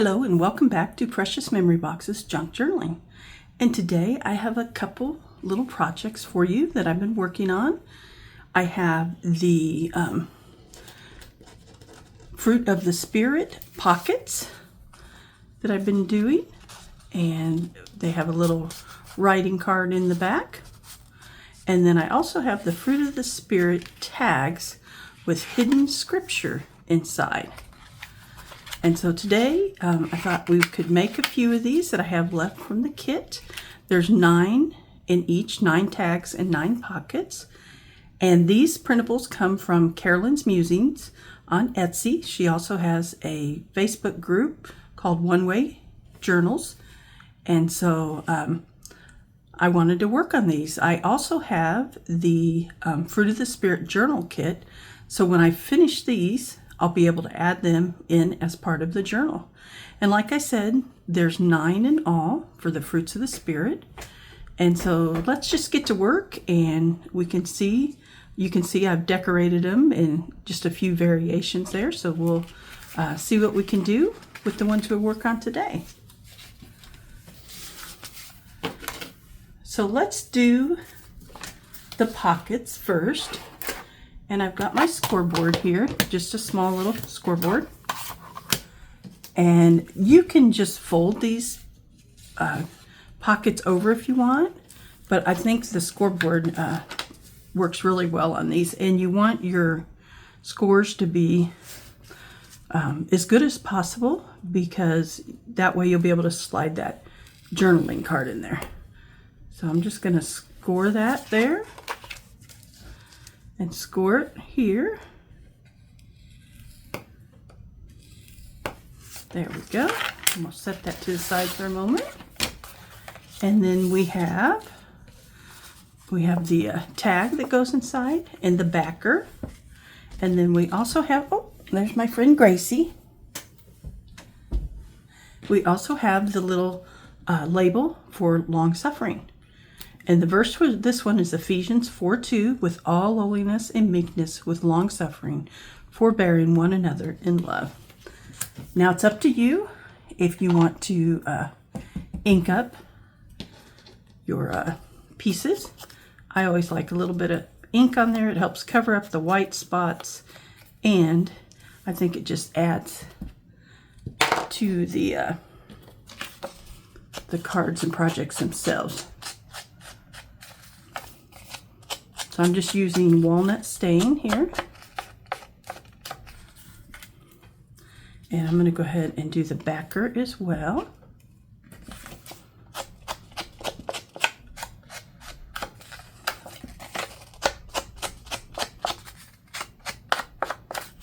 Hello and welcome back to Precious Memory Box's Junk Journaling. And today I have a couple little projects for you that I've been working on. I have the Fruit of the Spirit pockets that I've been doing, and they have a little writing card in the back. And then I also have the Fruit of the Spirit tags with hidden scripture inside. And so today I thought we could make a few of these that I have left from the kit. There's 9 in each, 9 tags and 9 pockets. And these printables come from Carolyn's Musings on Etsy. She also has a Facebook group called One Way Journals. And so I wanted to work on these. I also have the Fruit of the Spirit journal kit. So when I finish these, I'll be able to add them in as part of the journal. And like I said, there's 9 in all for the Fruits of the Spirit. And so let's just get to work, and you can see I've decorated them in just a few variations there. So we'll see what we can do with the ones we work on today. So let's do the pockets first. And I've got my scoreboard here, just a small little scoreboard. And you can just fold these pockets over if you want, but I think the scoreboard works really well on these. And you want your scores to be as good as possible, because that way you'll be able to slide that journaling card in there. So I'm just going to score that there. And score it here. There we go. And we'll set that to the side for a moment. And then we have the tag that goes inside and the backer. And then we also have, oh, there's my friend Gracie. We also have the little label for long suffering. And the verse for this one is Ephesians 4:2, with all lowliness and meekness, with long suffering, forbearing one another in love. Now it's up to you if you want to ink up your pieces. I always like a little bit of ink on there. It helps cover up the white spots, and I think it just adds to the cards and projects themselves. So I'm just using walnut stain here. And I'm going to go ahead and do the backer as well.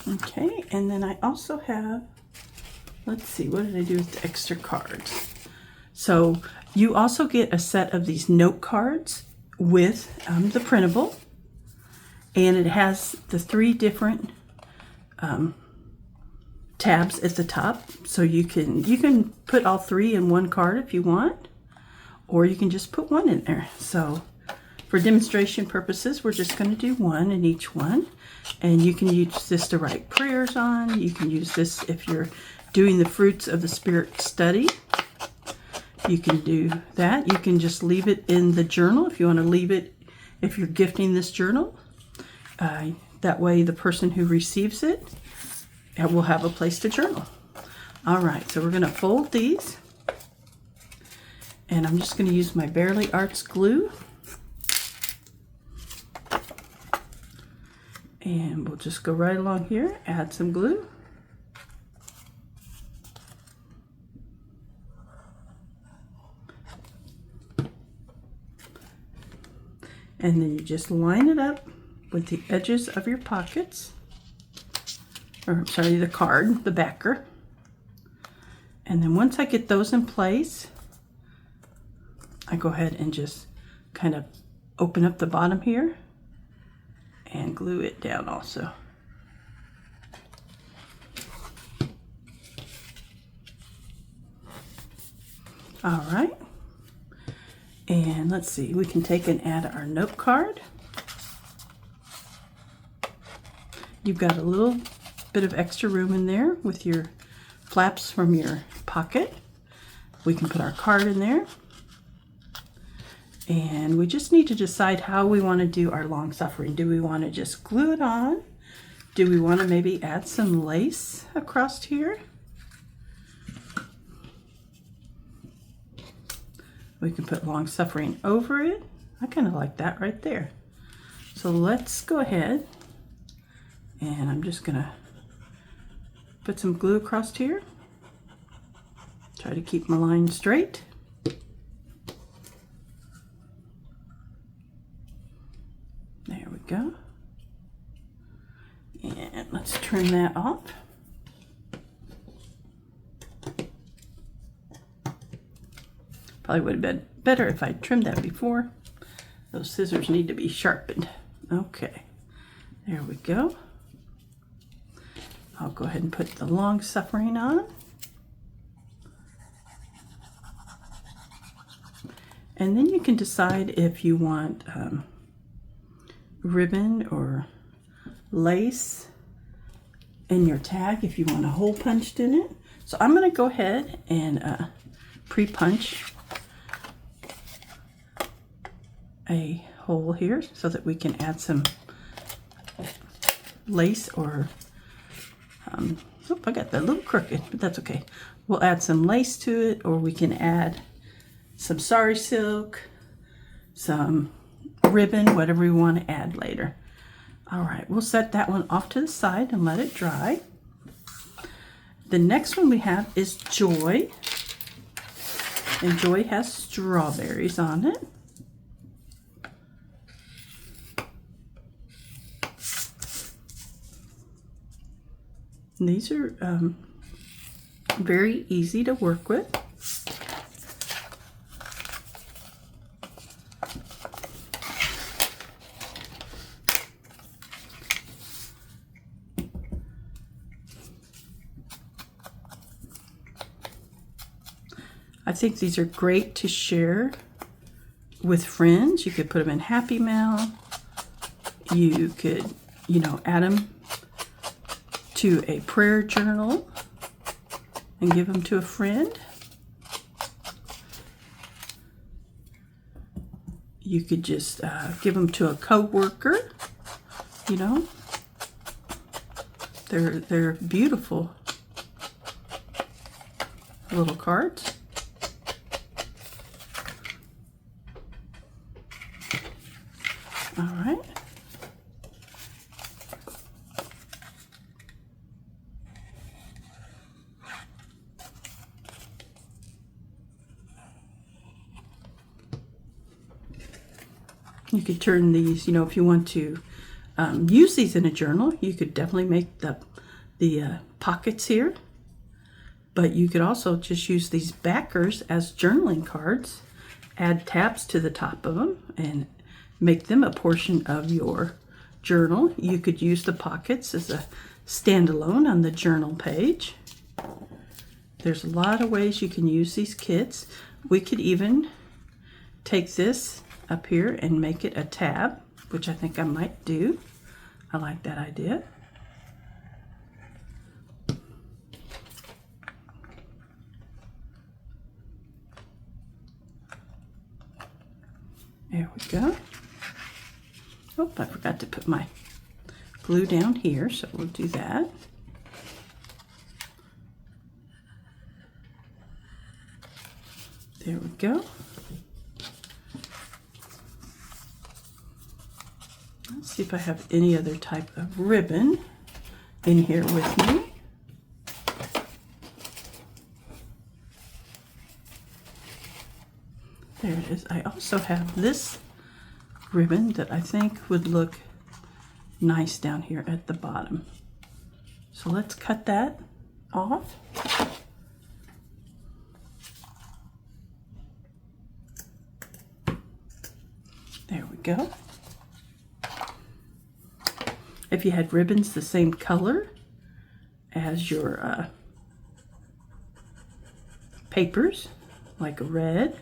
Okay, and then I also have, let's see, what did I do with the extra cards? So you also get a set of these note cards with the printable. And it has the 3 different tabs at the top, so you can put all 3 in one card if you want, or you can just put 1 in there. So for demonstration purposes, we're just going to do 1 in each one, and you can use this to write prayers on. You can use this if you're doing the Fruits of the Spirit study. You can do that. You can just leave it in the journal if you want to leave it, if you're gifting this journal. That way the person who receives it will have a place to journal. All right, so we're going to fold these. And I'm just going to use my Barely Arts glue. And we'll just go right along here, add some glue. And then you just line it up with the edges of your pockets, or sorry, the card, the backer. And then once I get those in place, I go ahead and just kind of open up the bottom here and glue it down also. All right. And let's see, we can take and add our note card. You've got a little bit of extra room in there with your flaps from your pocket. We can put our card in there. And we just need to decide how we want to do our long suffering. Do we want to just glue it on? Do we want to maybe add some lace across here? We can put long suffering over it. I kind of like that right there. So let's go ahead, and I'm just going to put some glue across here. Try to keep my line straight. There we go. And let's turn that off. Probably would have been better if I trimmed that before. Those scissors need to be sharpened. Okay, there we go. I'll go ahead and put the long suffering on. And then you can decide if you want ribbon or lace in your tag, if you want a hole punched in it. So I'm going to go ahead and pre-punch a hole here so that we can add some lace or I got that a little crooked, but that's okay. We'll add some lace to it, or we can add some sari silk, some ribbon, whatever we want to add later. All right, we'll set that one off to the side and let it dry. The next one we have is Joy, and Joy has strawberries on it. And these are very easy to work with. I think these are great to share with friends. You could put them in Happy Mail. You could, add them to a prayer journal and give them to a friend. You could just give them to a coworker. They're beautiful little cards. All right. You could turn these, if you want to use these in a journal, you could definitely make the pockets here. But you could also just use these backers as journaling cards, add tabs to the top of them, and make them a portion of your journal. You could use the pockets as a standalone on the journal page. There's a lot of ways you can use these kits. We could even take this up here and make it a tab, which I think I might do. I like that idea. There we go. Oh, I forgot to put my glue down here, so we'll do that. There we go. Let's see if I have any other type of ribbon in here with me. There it is. I also have this ribbon that I think would look nice down here at the bottom. So let's cut that off. There we go. If you had ribbons the same color as your papers, like a red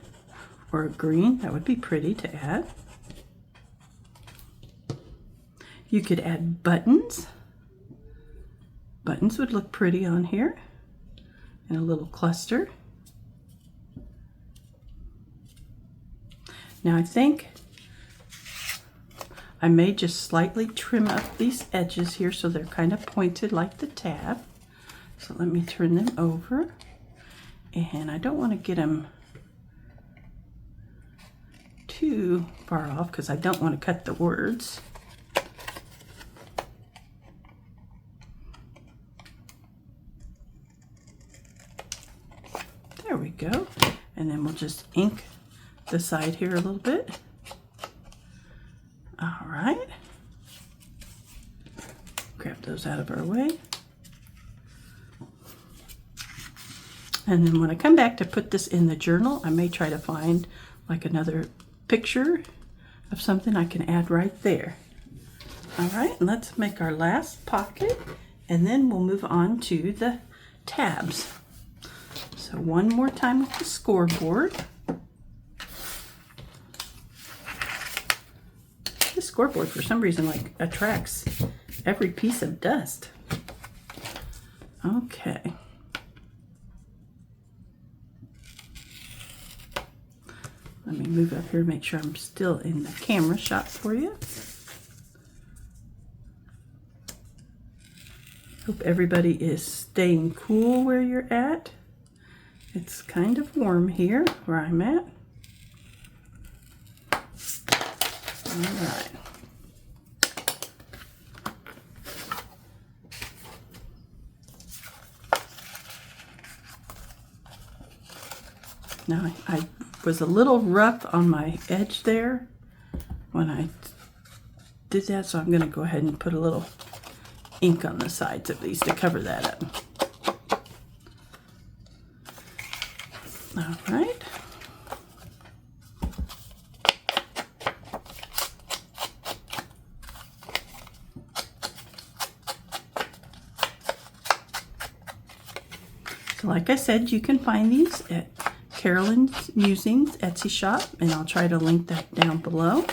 or a green, that would be pretty to add. You could add buttons. Buttons would look pretty on here. in a little cluster. Now I think I may just slightly trim up these edges here so they're kind of pointed like the tab. So let me turn them over. And I don't want to get them too far off because I don't want to cut the words. There we go. And then we'll just ink the side here a little bit. All right. Grab those out of our way. And then when I come back to put this in the journal, I may try to find like another picture of something I can add right there. All right, and let's make our last pocket, and then we'll move on to the tabs. So one more time with the scoreboard. This scoreboard, for some reason, like attracts every piece of dust. Okay. Let me move up here, make sure I'm still in the camera shot for you. Hope everybody is staying cool where you're at. It's kind of warm here where I'm at. All right. Now I was a little rough on my edge there when I did that, so I'm going to go ahead and put a little ink on the sides of these to cover that up. All right. So like I said, you can find these at Carolyn's Musings Etsy shop, and I'll try to link that down below.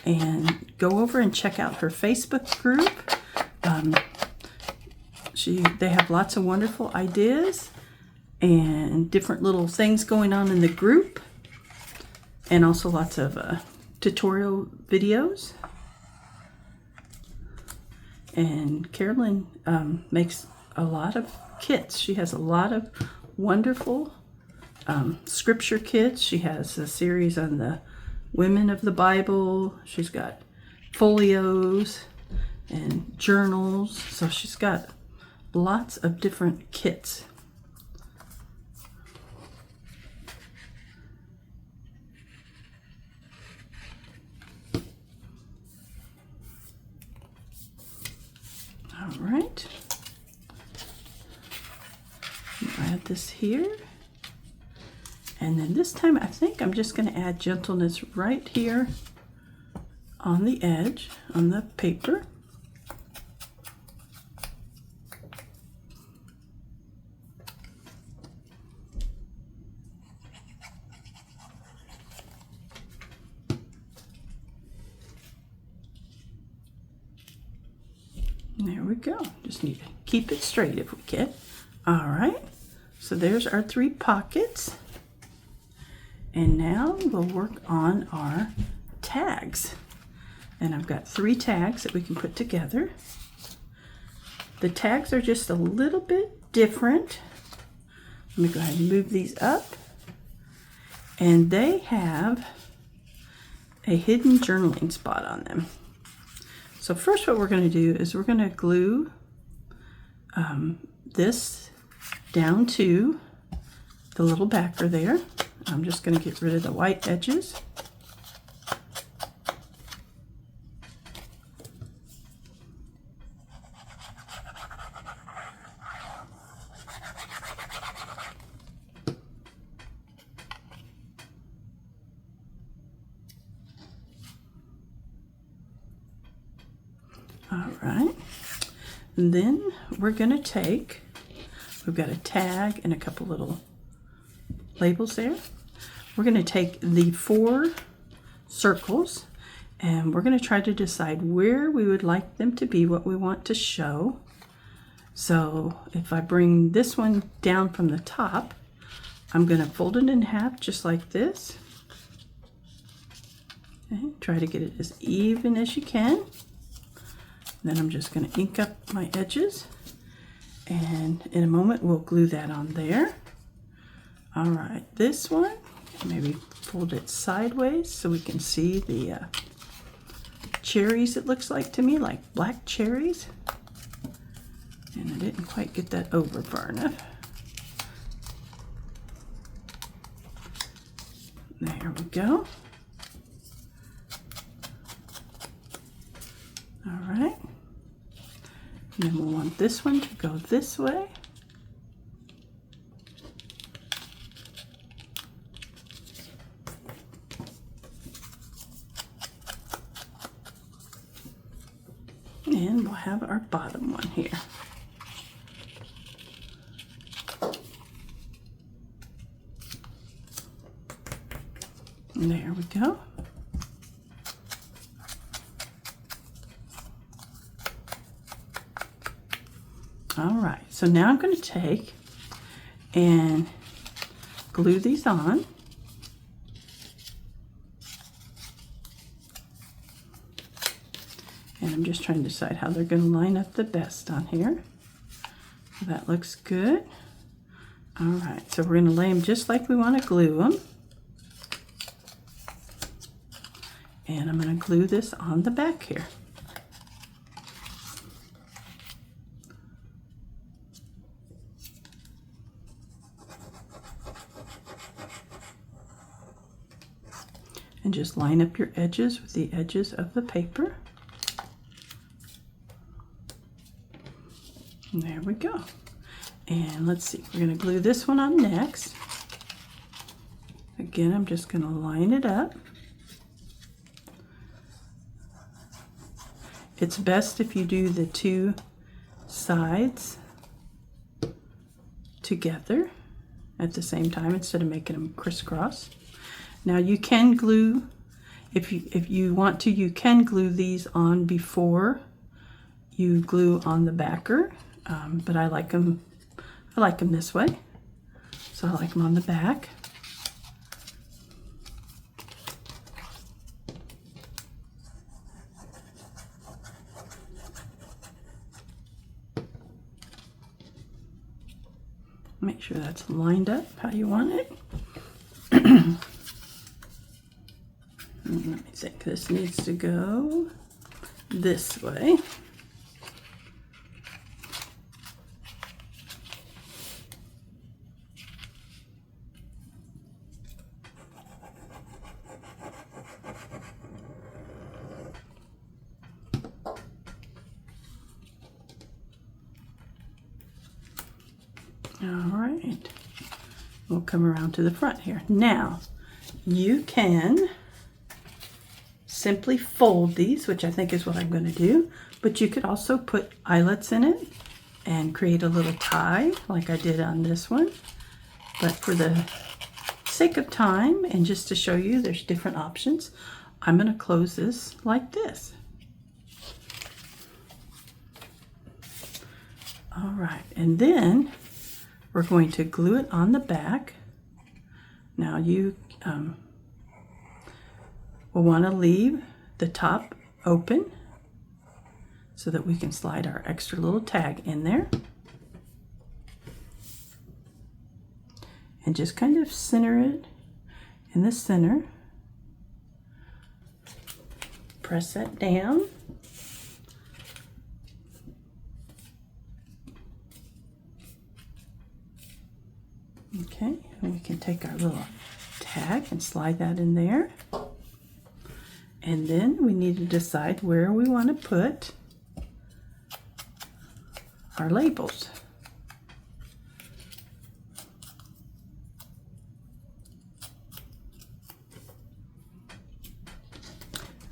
And go over and check out her Facebook group. They have lots of wonderful ideas and different little things going on in the group, and also lots of tutorial videos. And Carolyn makes a lot of kits. She has a lot of wonderful scripture kits. She has a series on the women of the Bible. She's got folios and journals. So she's got lots of different kits. All right. Add this here. And then this time I think I'm just going to add gentleness right here on the edge, on the paper. There we go. Just need to keep it straight if we can. All right. So there's our 3 pockets. And now we'll work on our tags. And I've got 3 tags that we can put together. The tags are just a little bit different. Let me go ahead and move these up. And they have a hidden journaling spot on them. So first what we're going to do is we're going to glue this down to the little backer there. I'm just going to get rid of the white edges. All right. And then we're going to take, we've got a tag and a couple little labels there. We're going to take the 4 circles and we're going to try to decide where we would like them to be, what we want to show. So if I bring this one down from the top, I'm going to fold it in half just like this. Okay, try to get it as even as you can. Then I'm just going to ink up my edges, and in a moment we'll glue that on there. All right, this one, maybe fold it sideways so we can see the cherries, it looks like to me, like black cherries. And I didn't quite get that over far enough. There we go. All right. And then we'll want this one to go this way. And we'll have our bottom one here. And there we go. All right, so now I'm going to take and glue these on. And I'm just trying to decide how they're going to line up the best on here. That looks good. All right, so we're going to lay them just like we want to glue them. And I'm going to glue this on the back here. And just line up your edges with the edges of the paper. And there we go. And let's see, we're going to glue this one on next. Again, I'm just going to line it up. It's best if you do the two sides together at the same time instead of making them crisscross. Now you can glue, if you want to, you can glue these on before you glue on the backer, but I like them this way, so I like them on the back. Make sure that's lined up how you want it. Let me think, this needs to go this way. All right, we'll come around to the front here. Now, you can simply fold these, which I think is what I'm going to do, but you could also put eyelets in it and create a little tie like I did on this one. But for the sake of time and just to show you there's different options, I'm going to close this like this. All right, and then we're going to glue it on the back. Now you will want to leave the top open so that we can slide our extra little tag in there. And just kind of center it in the center. Press that down. Okay, and we can take our little tag and slide that in there. And then we need to decide where we want to put our labels.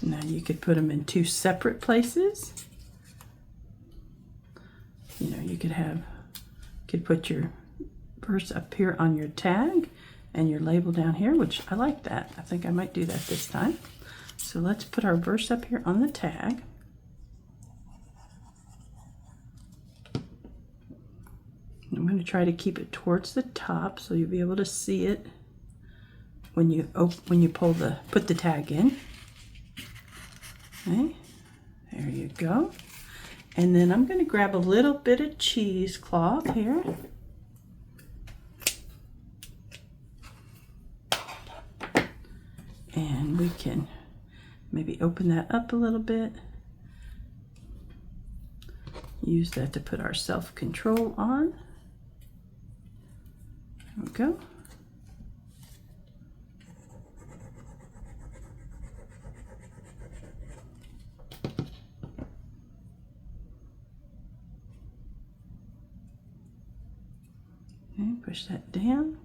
Now you could put them in two separate places. You know, you could put your verse up here on your tag and your label down here, which I like that. I think I might do that this time. So let's put our verse up here on the tag. I'm going to try to keep it towards the top so you'll be able to see it when you put the tag in. Okay, there you go. And then I'm going to grab a little bit of cheesecloth here. And we can maybe open that up a little bit. Use that to put our self-control on. There we go. Okay, push that down.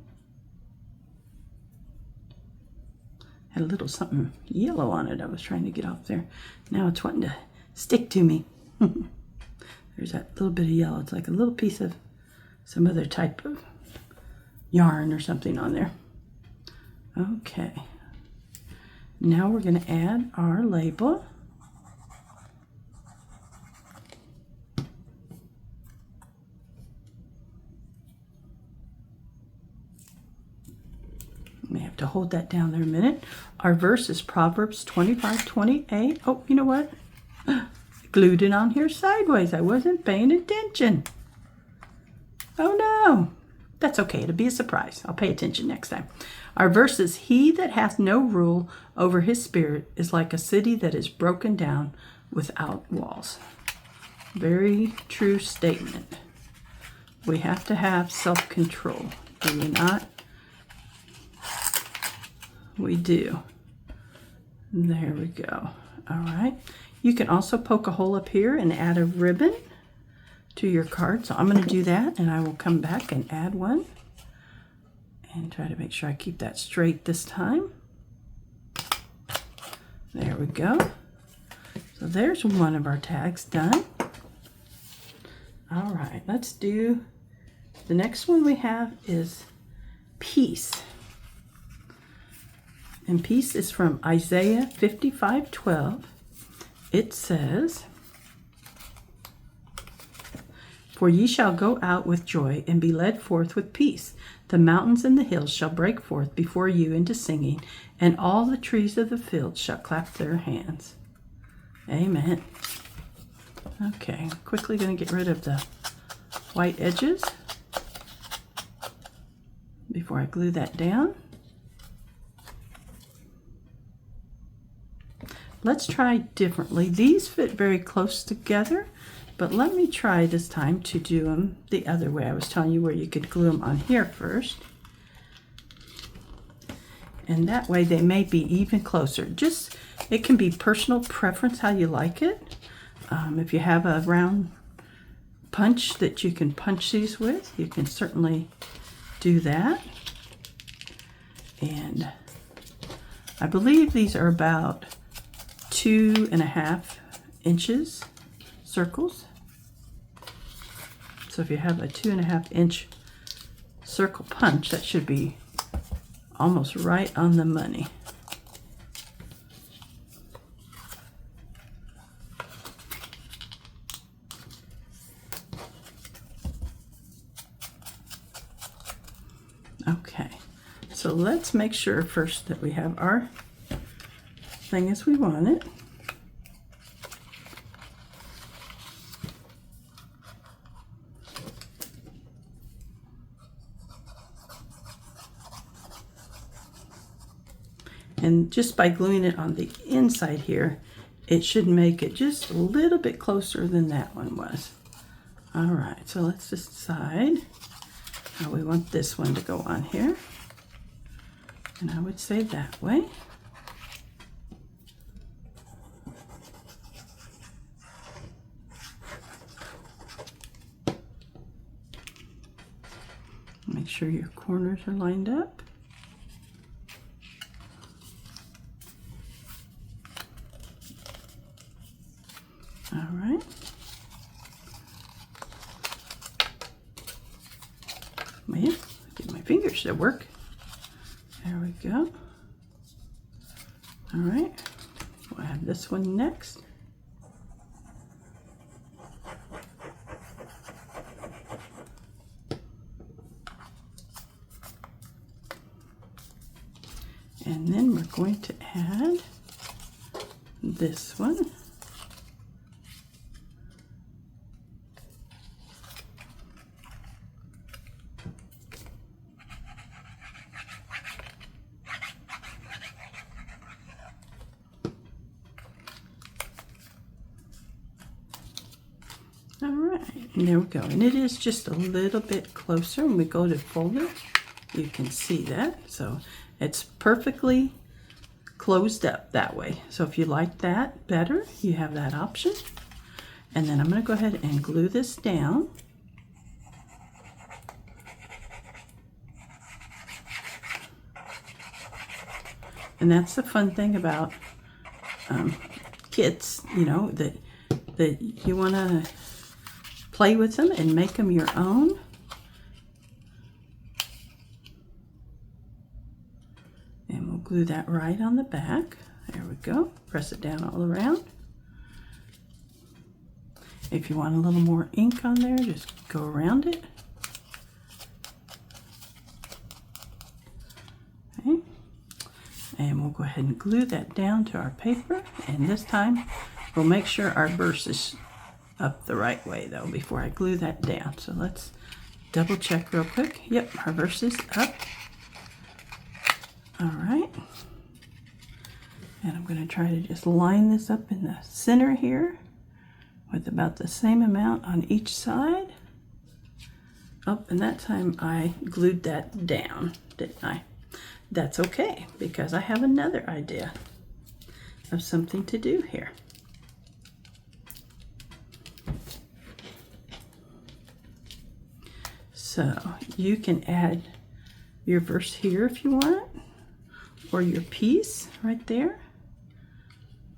Had a little something yellow on it I was trying to get off there. Now it's wanting to stick to me. There's that little bit of yellow. It's like a little piece of some other type of yarn or something on there. Okay. Now we're going to add our label. May have to hold that down there a minute. Our verse is Proverbs 25:28. Oh, you know what? I glued it on here sideways. I wasn't paying attention. Oh no. That's okay. It'll be a surprise. I'll pay attention next time. Our verse is, he that hath no rule over his spirit is like a city that is broken down without walls. Very true statement. We have to have self-control. Do we not? We do. There we go. All right. You can also poke a hole up here and add a ribbon to your card. So I'm going to do that, and I will come back and add one and try to make sure I keep that straight this time. There we go. So there's one of our tags done. All right, let's do the next one we have is peace. And peace is from Isaiah 55:12. It says, for ye shall go out with joy and be led forth with peace. The mountains and the hills shall break forth before you into singing, and all the trees of the field shall clap their hands. Amen. Okay, quickly going to get rid of the white edges before I glue that down. Let's try differently. These fit very close together, but let me try this time to do them the other way. I was telling you where you could glue them on here first. And that way they may be even closer. Just, it can be personal preference how you like it. If you have a round punch that you can punch these with, you can certainly do that. And I believe these are about 2.5 inches circles. So if you have a 2.5 inch circle punch, that should be almost right on the money. Okay, so let's make sure first that we have our thing as we want it. And just by gluing it on the inside here, it should make it just a little bit closer than that one was. All right, so let's decide how we want this one to go on here. And I would say that way. Make sure your corners are lined up. All right. Man, get my fingers to work. There we go. All right. We'll have this one next. And then we're going to add this one. All right, and there we go. And it is just a little bit closer. When we go to fold it, you can see that. So it's perfectly closed up that way. So if you like that better, you have that option. And then I'm going to go ahead and glue this down. And that's the fun thing about kits, you know, that you want to play with them and make them your own. And we'll glue that right on the back. There we go. Press it down all around. If you want a little more ink on there, just go around it. Okay. And we'll go ahead and glue that down to our paper. And this time, we'll make sure our burst is up the right way though before I glue that down. So let's double check real quick. Yep, our verse is up. All right. And I'm going to try to just line this up in the center here with about the same amount on each side. Oh, and that time I glued that down, didn't I? That's okay, because I have another idea of something to do here. So you can add your verse here if you want, or your piece right there,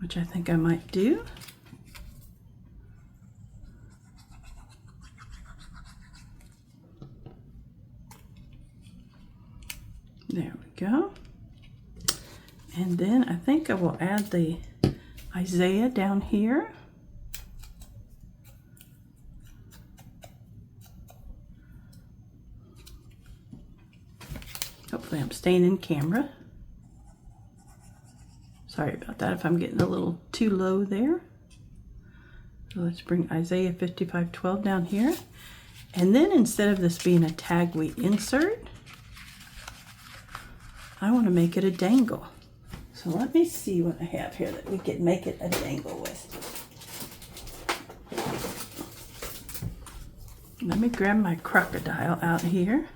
which I think I might do. There we go. And then I think I will add the Isaiah down here. Hopefully I'm staying in camera. Sorry about that if I'm getting a little too low there. So let's bring Isaiah 55:12 down here. And then instead of this being a tag we insert, I want to make it a dangle. So let me see what I have here that we could make it a dangle with. Let me grab my crocodile out here.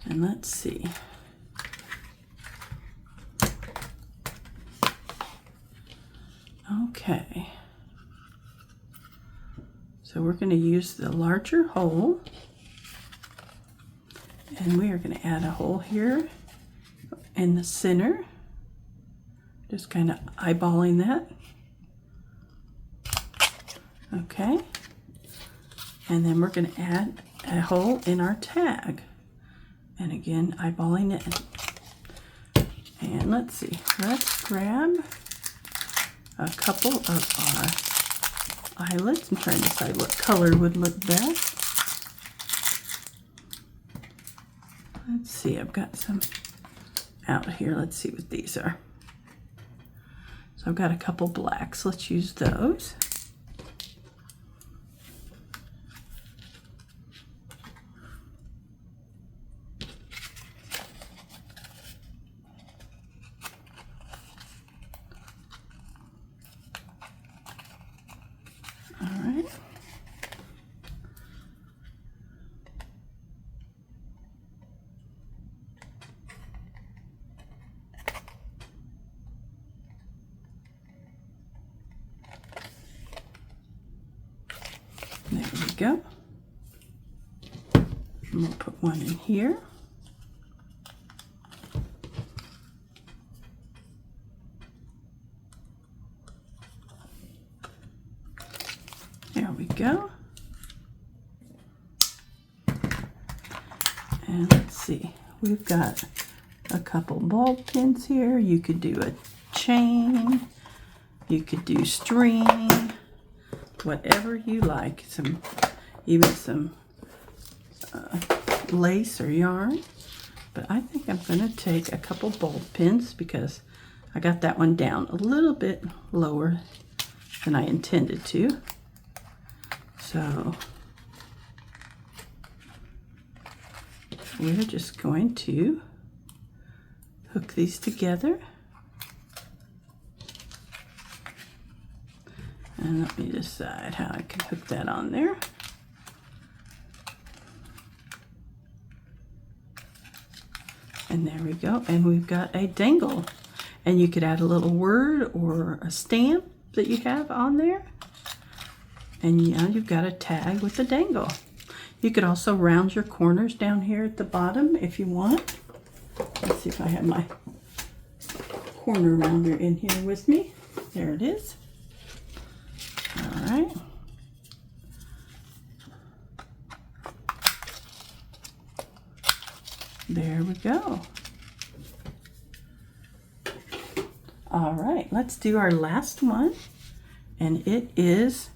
And let's see. Okay. So we're going to use the larger hole. And we are going to add a hole here in the center. Just kind of eyeballing that. Okay. And then we're going to add a hole in our tag. And again, eyeballing it. And let's see. Let's grab a couple of our eyelets. I'm trying to decide what color would look best. Let's see, I've got some out here. Let's see what these are. So I've got a couple blacks. Let's use those. All right. There we go. And we'll put one in here. There we go. And let's see, we've got a couple ball pins here. You could do a chain, you could do string, whatever you like. Even some lace or yarn, but I think I'm going to take a couple bulb pins because I got that one down a little bit lower than I intended to. So we're just going to hook these together. And let me decide how I can hook that on there. And there we go. And we've got a dangle. And you could add a little word or a stamp that you have on there. And now you've got a tag with a dangle. You could also round your corners down here at the bottom if you want. Let's see if I have my corner rounder in here with me. There it is. All right. There we go. All right, let's do our last one. And it is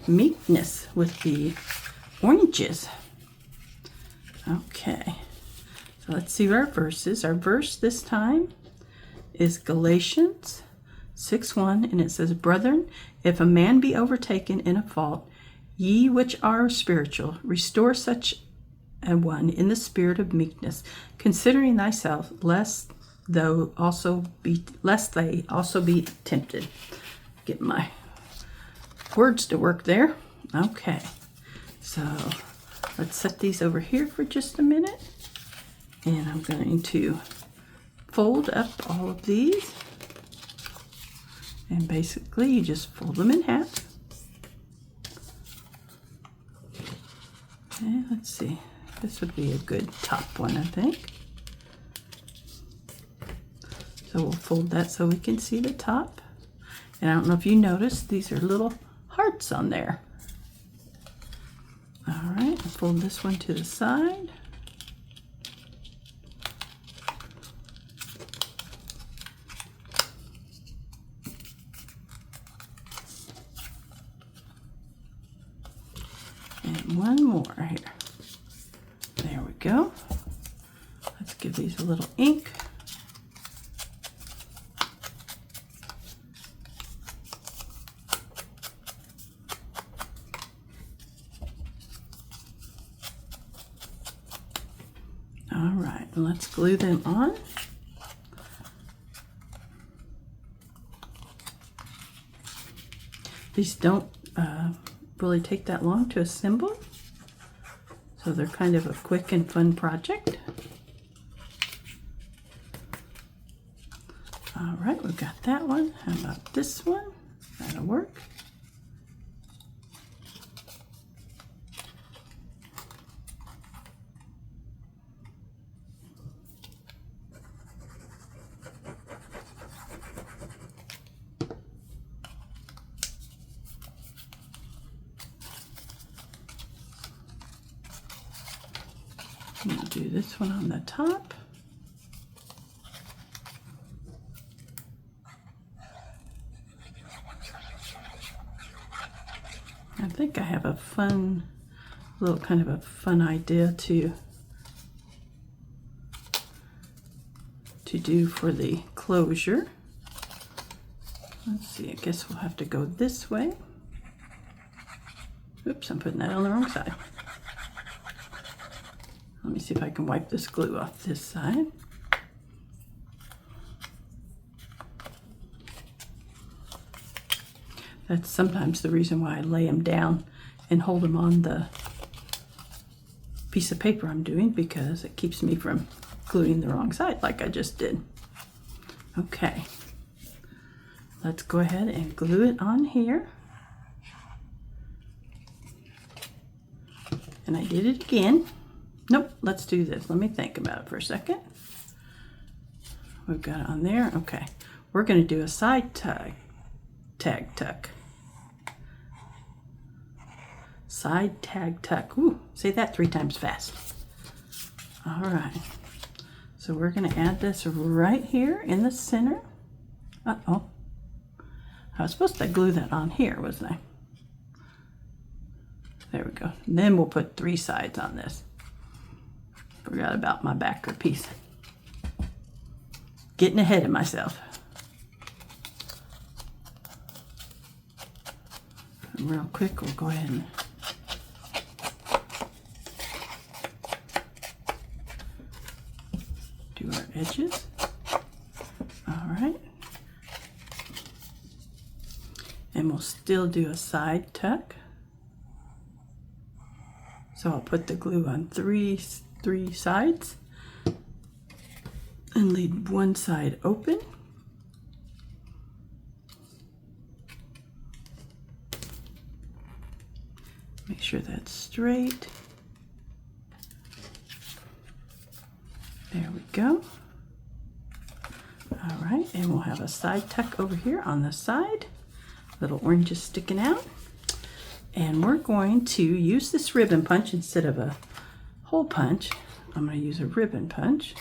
meekness with the oranges. Okay, so let's see what our verse is. Our verse this time is Galatians 6:1, and it says, "Brethren, if a man be overtaken in a fault, ye which are spiritual, restore such a one in the spirit of meekness, considering thyself, lest they also be tempted." Get my words to work there. Okay, so let's set these over here for just a minute, and I'm going to fold up all of these. And basically, you just fold them in half. Okay, let's see. This would be a good top one, I think. So we'll fold that so we can see the top. And I don't know if you noticed, these are little hearts on there. All right, I'll fold this one to the side. And one more here. There we go. Let's give these a little ink. All right, and let's glue them on. These don't really take that long to assemble, so they're kind of a quick and fun project. All right, we've got that one. How about this one? That'll work. I'm going to do this one on the top. I think I have a fun, little kind of a fun idea to do for the closure. Let's see, I guess we'll have to go this way. Oops, I'm putting that on the wrong side. Let me see if I can wipe this glue off this side. That's sometimes the reason why I lay them down and hold them on the piece of paper I'm doing, because it keeps me from gluing the wrong side like I just did. Okay, let's go ahead and glue it on here. And I did it again. Nope, let's do this. Let me think about it for a second. We've got it on there. Okay, we're going to do a side tag tuck. Side tag tuck. Ooh, say that 3 times fast. All right. So we're going to add this right here in the center. Uh-oh. I was supposed to glue that on here, wasn't I? There we go. And then we'll put 3 sides on this. Forgot about my backer piece. Getting ahead of myself. And real quick, we'll go ahead and do our edges. All right. And we'll still do a side tuck. So I'll put the glue on three sides and leave one side open. Make sure that's straight. There we go. All right, and we'll have a side tuck over here on the side. Little oranges sticking out. And we're going to use this ribbon punch instead of a hole punch. I'm going to use a ribbon punch.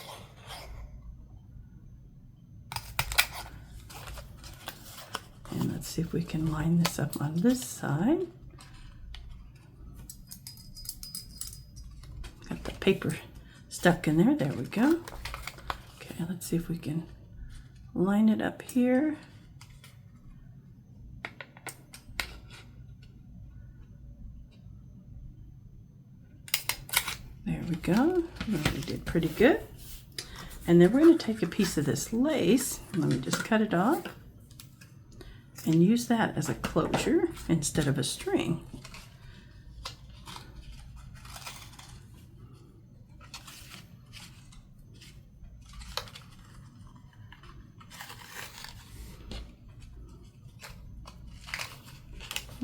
And let's see if we can line this up on this side. Got the paper stuck in there. There we go. Okay, let's see if we can line it up here. There we go. We did pretty good. And then we're going to take a piece of this lace. Let me just cut it off and use that as a closure instead of a string.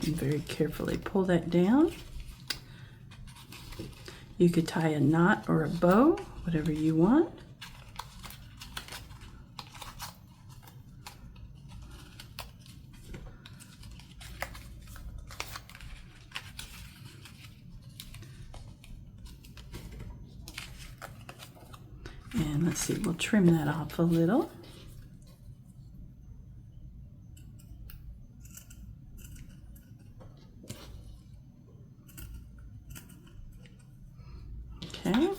And very carefully pull that down. You could tie a knot or a bow, whatever you want. And let's see, we'll trim that off a little. Okay.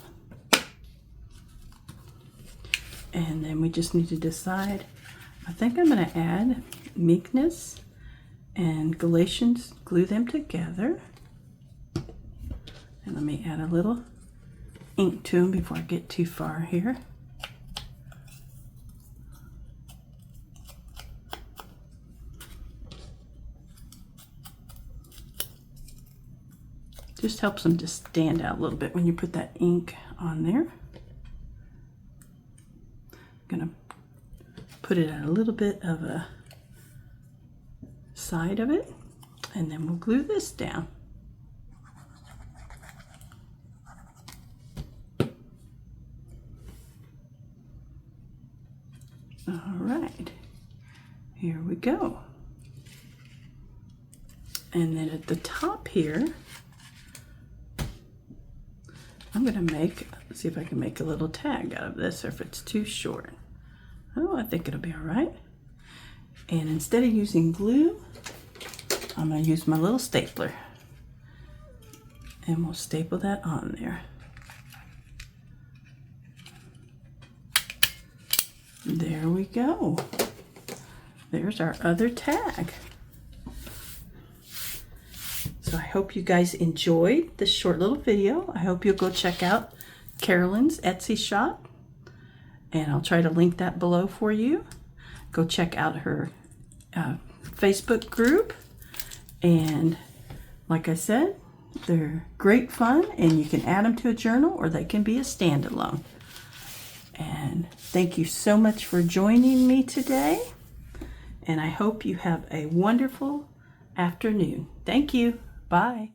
And then we just need to decide. I think I'm going to add Meekness and Galatians, glue them together. And let me add a little ink to them before I get too far here. Just helps them to stand out a little bit when you put that ink on there. I'm gonna put it at a little bit of a side of it, and then we'll glue this down. All right, here we go. And then at the top here, I'm going to let's see if I can make a little tag out of this, or if it's too short. Oh, I think it'll be all right. And instead of using glue, I'm going to use my little stapler. And we'll staple that on there. There we go. There's our other tag. So I hope you guys enjoyed this short little video. I hope you'll go check out Carolyn's Etsy shop. And I'll try to link that below for you. Go check out her Facebook group. And like I said, they're great fun. And you can add them to a journal, or they can be a standalone. And thank you so much for joining me today. And I hope you have a wonderful afternoon. Thank you. Bye.